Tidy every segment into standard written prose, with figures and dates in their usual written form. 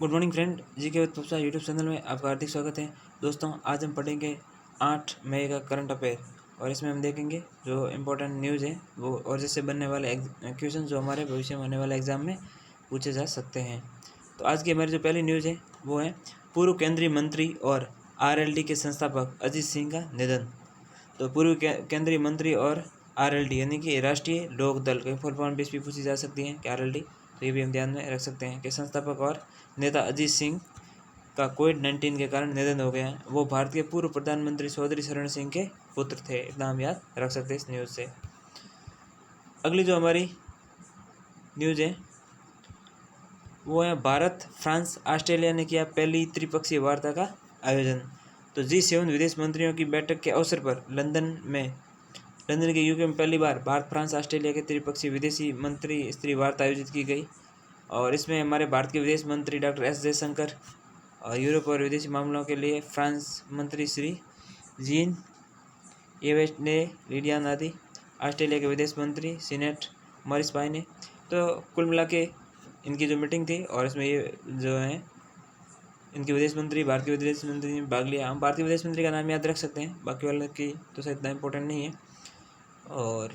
Good morning friend, जी के with Pushpa YouTube channel में आपका हार्दिक स्वागत है। दोस्तों, आज हम पढ़ेंगे 8 मई का करंट अफेयर और इसमें हम देखेंगे जो इम्पोर्टेंट न्यूज़ है वो और जिससे बनने वाले क्वेश्चन जो हमारे भविष्य में होने वाले एग्जाम में पूछे जा सकते हैं। तो आज की हमारी जो पहली न्यूज़ है वो है पूर्व केंद्रीय मंत्री और RLD के संस्थापक अजीत सिंह का निधन। तो पूर्व केंद्रीय मंत्री और RLD यानी कि राष्ट्रीय लोक दल के फुल फॉर्म भी पूछी जा सकती है कि RLD, तो ये भी हम ध्यान में रख सकते हैं कि संस्थापक और नेता अजीत सिंह का कोविड-19 के कारण निधन हो गया है। वो भारत के पूर्व प्रधानमंत्री चौधरी चरण सिंह के पुत्र थे। इतना हम याद रख सकते हैं इस न्यूज़ से। अगली जो हमारी न्यूज़ है वो है भारत, फ्रांस, ऑस्ट्रेलिया ने किया पहली त्रिपक्षीय वार्ता का आयोजन। तो G7 विदेश मंत्रियों की बैठक के अवसर पर लंदन के यूके में पहली बार भारत, फ्रांस, ऑस्ट्रेलिया के त्रिपक्षीय विदेशी मंत्री स्तरीय वार्ता आयोजित की गई और इसमें हमारे भारत के विदेश मंत्री डॉक्टर एस जयशंकर और यूरोप और विदेशी मामलों के लिए फ्रांस मंत्री श्री जीन येवेस ने लिडियान आदि, ऑस्ट्रेलिया के विदेश मंत्री सीनेट मॉरिस पाई ने। तो कुल मिला के इनकी जो मीटिंग थी और इसमें ये जो है इनके विदेश मंत्री, भारत के विदेश मंत्री ने भाग लिया। हम भारतीय विदेश मंत्री का नाम याद रख सकते हैं, बाकी वाले की तो शायद इतना इम्पोर्टेंट नहीं है। और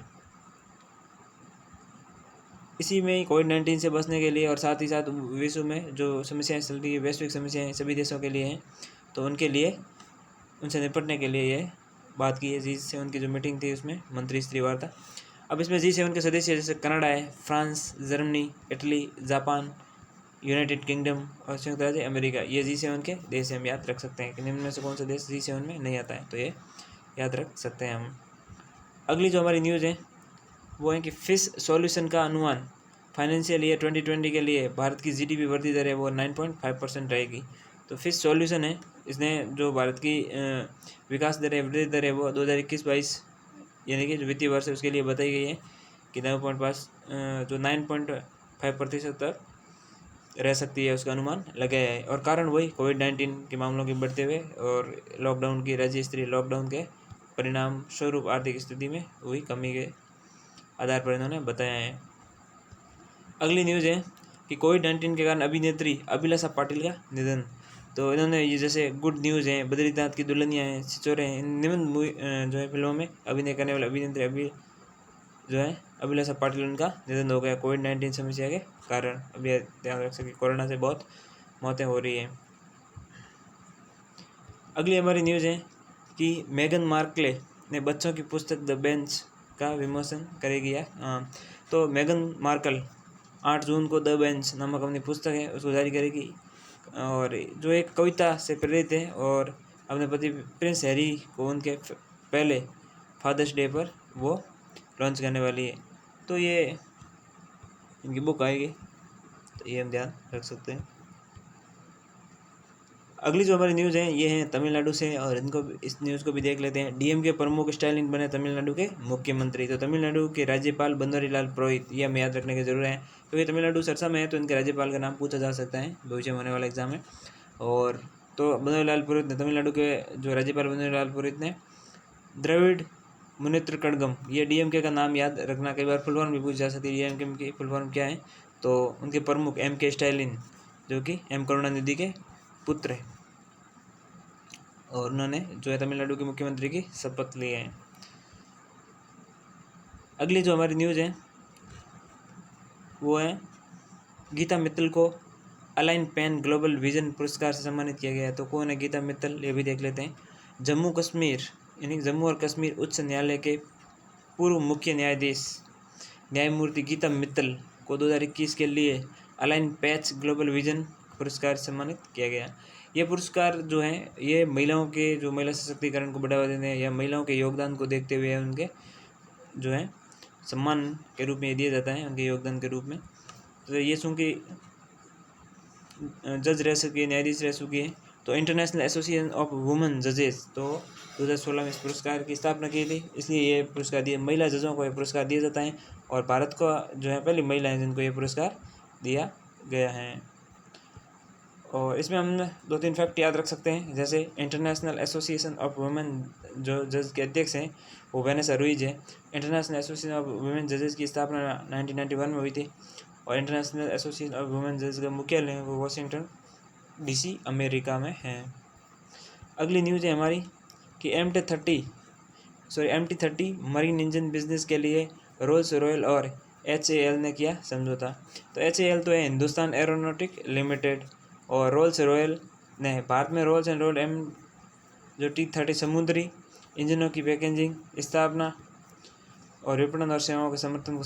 इसी में कोविड-19 से बचने के लिए और साथ ही साथ विश्व में जो समस्याएं चल रही है, वैश्विक समस्याएं सभी देशों के लिए हैं, तो उनके लिए उनसे निपटने के लिए ये बात की है। G7 की जो मीटिंग थी उसमें मंत्री स्तरीय वार्ता। अब इसमें G7 के सदस्य जैसे कनाडा है, France, Germany, Italy, Japan, United kingdom और संयुक्त राज्य अमेरिका, ये G7 के देश हम याद रख सकते हैं कि निम्न में से कौन सा देश G7 में नहीं आता है, तो ये याद रख सकते हैं हम। अगली जो हमारी न्यूज़ है वो है कि फिश सॉल्यूशन का अनुमान फाइनेंशियल ईयर 2020 के लिए भारत की GDP वृद्धि दर है वो 9.5% रहेगी। तो फिश सॉल्यूशन है, इसने जो भारत की विकास दर है, वृद्धि दर है वो 2021-22 यानी कि जो वित्तीय वर्ष है उसके लिए बताई गई है कि 9.5% तक रह सकती है, उसका अनुमान लगाया है। और कारण वही कोविड-19 के मामलों के बढ़ते हुए और लॉकडाउन की राज्य स्तरीय लॉकडाउन के परिणाम स्वरूप आर्थिक स्थिति में हुई कमी के आधार पर इन्होंने बताया है। अगली न्यूज़ है कि कोविड-19 के कारण अभिनेत्री अभिलाषा पाटिल का निधन। तो इन्होंने ये जैसे गुड न्यूज़ है, बद्रीनाथ की दुल्हनिया है, छिछोरे हैं, इन निम्न मूवी जो है फिल्मों में अभिनय करने वाले अभिनेत्री अभिलाषा पाटिल, उनका निधन हो गया कोविड-19 समस्या के कारण। अभी ध्यान रख सके कोरोना से बहुत मौतें हो रही हैं। अगली हमारी न्यूज़ है कि मेगन मार्कले ने बच्चों की पुस्तक द बेंच का विमोचन करेगी। तो मेगन मार्कल 8 जून को द बेंच नामक अपनी पुस्तक है उसको जारी करेगी और जो एक कविता से प्रेरित है और अपने पति प्रिंस हैरी को उनके पहले फादर्स डे पर वो लॉन्च करने वाली है। तो ये इनकी बुक आएगी, तो ये हम ध्यान रख सकते हैं। अगली जो हमारी न्यूज़ है ये है तमिलनाडु से और इस न्यूज़ को भी देख लेते हैं। DMK प्रमुख स्टालिन बने तमिलनाडु के मुख्यमंत्री। तो तमिलनाडु के राज्यपाल बनवारीलाल पुरोहित, ये हमें याद रखने की जरूरत है क्योंकि तमिलनाडु चर्चा में है, तो इनके राज्यपाल का नाम पूछा जा सकता है भविष्य में होने वाला एग्जाम में। और तो बनवारीलाल पुरोहित ने, तमिलनाडु के जो राज्यपाल बनवारीलाल पुरोहित ने द्रविड़ मुनेत्र कड़गम, ये DMK का नाम याद रखना, कई बार फुल फॉर्म भी पूछी जा सकती है। DMK की फुल फॉर्म क्या है, तो उनके प्रमुख MK स्टालिन जो कि M करुणानिधि के पुत्र है और उन्होंने जो है तमिलनाडु के मुख्यमंत्री की शपथ ली है। अगली जो हमारी न्यूज़ है वो है गीता मित्तल को अलाइन पेन ग्लोबल विजन पुरस्कार से सम्मानित किया गया है। तो कौन है गीता मित्तल, ये भी देख लेते हैं। जम्मू कश्मीर यानी जम्मू और कश्मीर उच्च न्यायालय के पूर्व मुख्य न्यायाधीश न्यायमूर्ति गीता मित्तल को 2021 के लिए अलाइन पैच ग्लोबल विजन पुरस्कार से सम्मानित किया गया। ये पुरस्कार जो है ये महिलाओं के जो महिला सशक्तिकरण को बढ़ावा देने या महिलाओं के योगदान को देखते हुए उनके जो है सम्मान के रूप में दिया जाता है, उनके योगदान के रूप में। तो ये चूँकि जज रह सके, न्यायाधीश रह चुकी है, तो इंटरनेशनल एसोसिएशन ऑफ वुमेन जजेस तो 2016 में इस पुरस्कार की स्थापना की थी, इसलिए ये पुरस्कार दिए महिला जजों को ये पुरस्कार दिया जाता है और भारत को जो है पहली महिला है जिनको ये पुरस्कार दिया गया है। और इसमें हम 2-3 फैक्ट याद रख सकते हैं, जैसे इंटरनेशनल एसोसिएशन ऑफ वुमेन जो जज के अध्यक्ष हैं वो वेनेसा रुइज है। इंटरनेशनल एसोसिएशन ऑफ वुमेन जजेस की स्थापना 1991 में हुई थी और इंटरनेशनल एसोसिएशन ऑफ वुमेन जजेस का मुख्यालय है वो वाशिंगटन डीसी अमेरिका में हैं। अगली न्यूज़ है हमारी कि MT30 मरीन इंजन बिजनेस के लिए रोल्स रॉयल और HAL ने किया समझौता। तो HAL तो है हिंदुस्तान एरोनॉटिक लिमिटेड, और रोल्स रॉयल ने भारत में रोल्स एंड रॉयल जो T30 समुद्री इंजनों की पैकेजिंग, स्थापना और विपणन और सेवाओं के समर्थन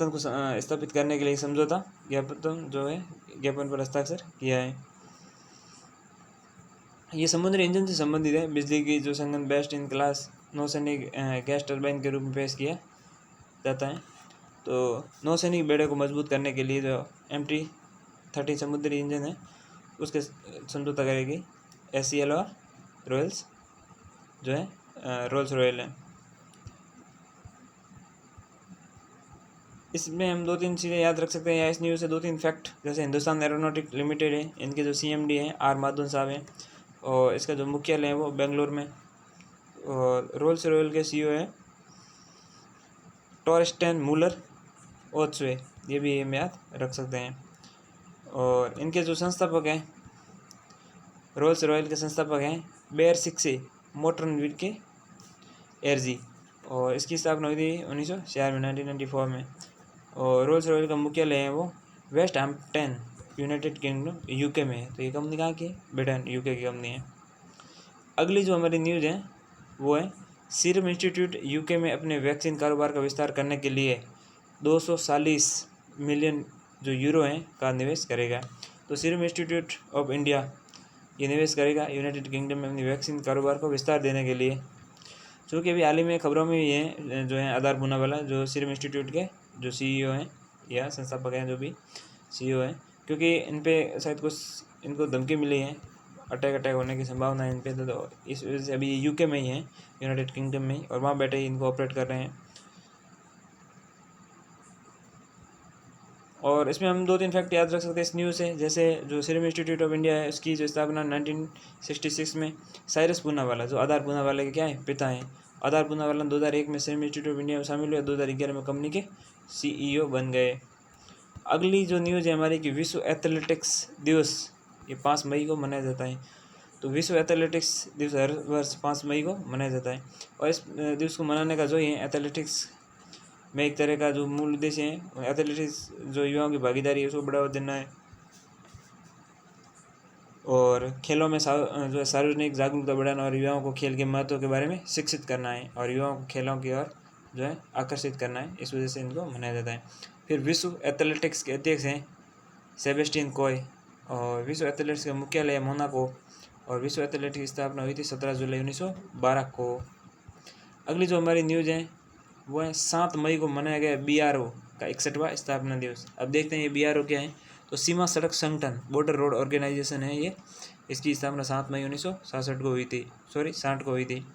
को स्थापित करने के लिए समझौता ज्ञापन पर हस्ताक्षर किया है। ये समुद्री इंजन से संबंधित है। बिजली की जो संगठन बेस्ट इन क्लास नौसैनिक गैस टरबाइन के रूप में पेश किया जाता है। तो नौसैनिक बेड़े को मजबूत करने के लिए जो MT30 समुद्री इंजन है उसके समझौता करेगी HAL और रोल्स रॉयल है। इसमें हम 2-3 चीज़ें याद रख सकते हैं या इस न्यूज़ से 2-3 फैक्ट, जैसे हिंदुस्तान एरोनॉटिक लिमिटेड है, इनके जो CMD हैं आर माधवन साहब हैं, और इसका जो मुख्यालय है वो बेंगलोर में, और रोल्स रॉयल के CEO है टॉरस्टेन मूलर ओत्सवे, ये भी हम याद रख सकते हैं। और इनके जो संस्थापक हैं, रोल्स रॉयल के संस्थापक हैं बेयर सिक्से मोटरनवीर के एरजी, और इसकी स्थापना हुई थी 1994 में। और रोल्स रॉयल का मुख्यालय है वो West Hampton United Kingdom UK में है। तो ये कंपनी कहाँ की है? ब्रिटेन UK की कंपनी है। अगली जो हमारी न्यूज़ है वो है सीरम इंस्टीट्यूट UK में अपने वैक्सीन कारोबार का विस्तार करने के लिए 240 मिलियन जो यूरो हैं का निवेश करेगा। तो सीरम इंस्टीट्यूट ऑफ इंडिया ये निवेश करेगा यूनाइटेड किंगडम में अपनी वैक्सीन कारोबार को विस्तार देने के लिए। चूँकि अभी हाल ही में खबरों में ये जो है आधार पूनावाला जो सीरम इंस्टीट्यूट के जो CEO हैं या संस्थापक हैं, जो भी CEO हैं, क्योंकि इन पे शायद कुछ इनको धमकी मिली है, अटैक होने की संभावना है इन पे, तो इस वजह से अभी UK में ही हैं, यूनाइटेड किंगडम में ही, और वहाँ बैठे ही इनको ऑपरेट कर रहे हैं। और इसमें हम 2-3 फैक्ट याद रख सकते हैं इस न्यूज़ से, जैसे जो सीरम इंस्टीट्यूट ऑफ इंडिया है उसकी जो स्थापना 1966 में साइरस पूनावाला जो आधार पूनावाला के क्या है पिता हैं, आधार पूनावाला 2001 में सीरम इंस्टीट्यूट ऑफ इंडिया में शामिल हुए, 2011 में कंपनी के CEO बन गए। अगली जो न्यूज़ है हमारी कि विश्व एथलेटिक्स दिवस ये 5 मई को मनाया जाता है। तो विश्व एथलेटिक्स दिवस हर वर्ष 5 मई को मनाया जाता है, और इस दिवस को मनाने का जो है एथलेटिक्स में एक तरह का जो मूल उद्देश्य है एथलेटिक्स जो युवाओं की भागीदारी है उसको बढ़ावा देना है, और खेलों में जो है सार्वजनिक जागरूकता बढ़ाना, और युवाओं को खेल के महत्व के बारे में शिक्षित करना है, और युवाओं को खेलों की ओर जो है आकर्षित करना है, इस वजह से इनको मनाया जाता है। फिर विश्व एथलेटिक्स के अध्यक्ष हैं सेबेस्टियन कोय, और विश्व एथलेटिक्स का मुख्यालय है मोनाको, और विश्व एथलेटिक्स की स्थापना हुई थी 17 जुलाई 1912 को। अगली जो हमारी न्यूज़ है वो है 7 मई को मनाया गया BRO का 61वां स्थापना दिवस। अब देखते हैं ये BRO क्या है। तो सीमा सड़क संगठन बॉर्डर रोड ऑर्गेनाइजेशन है ये, इसकी स्थापना 7 मई 1967 को हुई थी, 60 को हुई थी।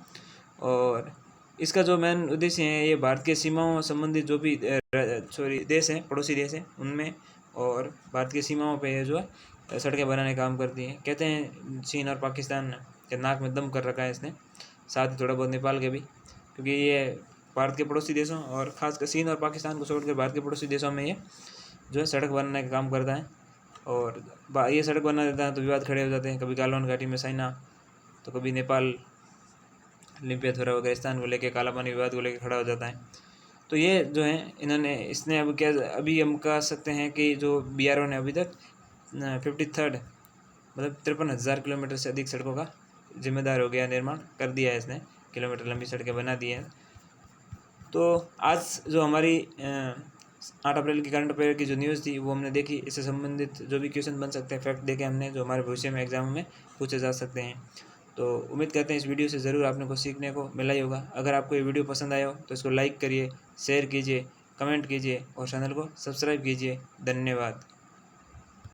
और इसका जो मेन उद्देश्य है ये भारत के सीमाओं संबंधित जो भी देश हैं, पड़ोसी देश हैं उनमें, और भारत की सीमाओं पे जो है सड़कें बनाने का काम करती हैं। कहते हैं चीन और पाकिस्तान के नाक में दम कर रखा है इसने, साथ ही थोड़ा बहुत नेपाल के भी, क्योंकि ये भारत के पड़ोसी देशों और ख़ासकर चीन और पाकिस्तान को छोड़कर भारत के पड़ोसी देशों में ये जो है सड़क बनाने का काम करता है। और ये सड़क बना देता है तो विवाद खड़े हो जाते हैं, कभी गालोन घाटी में चाइना, तो कभी नेपाल लिम्पियाथोरा वगैरह को लेकर काला पानी विवाद को लेकर खड़ा हो जाता है। तो ये जो है इसने अभी हम कह सकते हैं कि जो BRO ने अभी तक 53rd मतलब 53,000 किलोमीटर से अधिक सड़कों का जिम्मेदार हो गया, निर्माण कर दिया है इसने, किलोमीटर लंबी सड़कें बना दी हैं। तो आज जो हमारी 8 अप्रैल की करंट अफेयर की जो न्यूज़ थी वो हमने देखी, इससे संबंधित जो भी क्वेश्चन बन सकते हैं फैक्ट देखे हमने, जो हमारे भविष्य में एग्जाम में पूछे जा सकते हैं। तो उम्मीद करते हैं इस वीडियो से ज़रूर आपने कुछ सीखने को मिला ही होगा। अगर आपको ये वीडियो पसंद आया हो तो इसको लाइक करिए, शेयर कीजिए, कमेंट कीजिए और चैनल को सब्सक्राइब कीजिए। धन्यवाद।